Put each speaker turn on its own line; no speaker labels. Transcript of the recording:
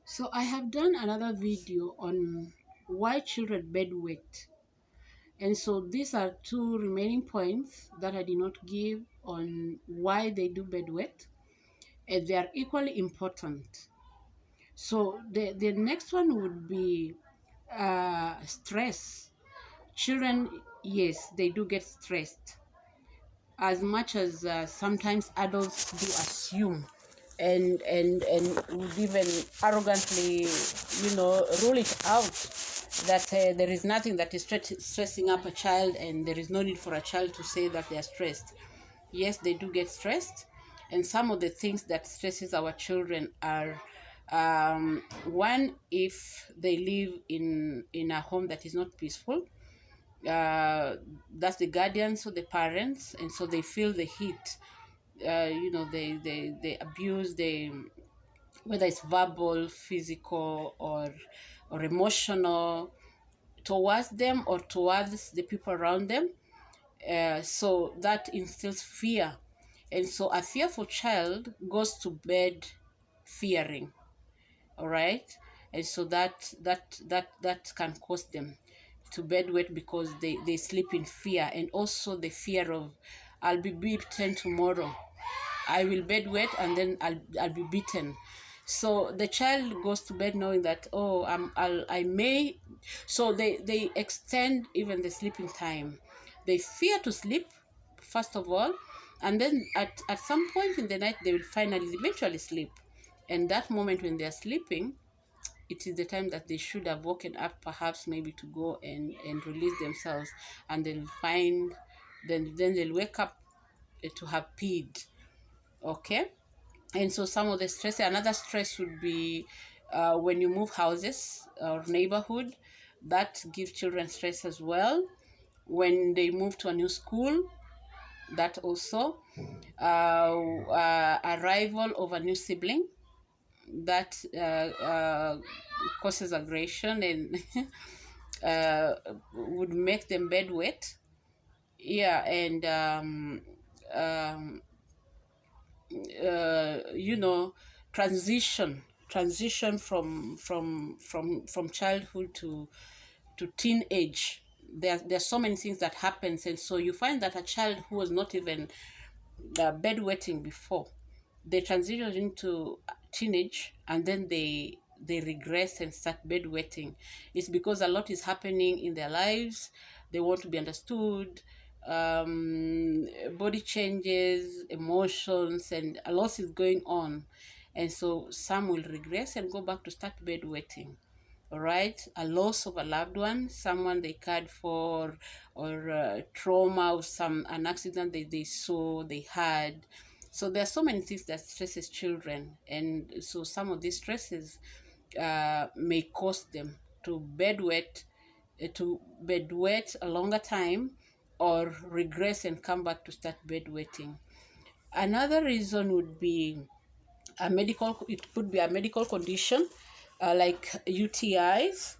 So I have done another video on why children bedwet. And so these are two remaining points that I did not give on why they do bedwet, and they are equally important. So the next one would be stress. Children, yes, they do get stressed as much as sometimes adults do assume and would even arrogantly, rule it out that there is nothing that is stressing up a child, and there is no need for a child to say that they are stressed. Yes, they do get stressed, and some of the things that stresses our children are one, if they live in a home that is not peaceful. That's the guardians or the parents, and so they feel the heat. They abuse, they, whether it's verbal, physical, or emotional, towards them or towards the people around them. So that instills fear, and so a fearful child goes to bed fearing. All right, and so that can cause them to bedwet, because they sleep in fear, and also the fear of, I'll be beaten tomorrow. I will bedwet, and then I'll be beaten. So the child goes to bed knowing that, oh, I may. So they extend even the sleeping time. They fear to sleep, first of all, and then at some point in the night they will finally eventually sleep. And that moment when they're sleeping, it is the time that they should have woken up, perhaps maybe to go and release themselves, and they'll find, then they'll wake up to have peed. Okay. And so some of the stress, another stress would be when you move houses or neighborhood, that gives children stress as well. When they move to a new school, that also, arrival of a new sibling, that causes aggression and would make them bedwet. Yeah, and um, you know, transition from childhood to teenage. There's so many things that happens, and so you find that a child who was not even bedwetting before, they transition into teenage, and then they regress and start bedwetting. It's because a lot is happening in their lives. They want to be understood. Body changes, emotions, and a lot is going on, and so some will regress and go back to start bedwetting. All right, a loss of a loved one, someone they cared for, or trauma of an accident they saw, they had. So there are so many things that stresses children, and so some of these stresses may cause them to bedwet a longer time, or regress and come back to start bedwetting. Another reason would be it could be a medical condition, like UTIs.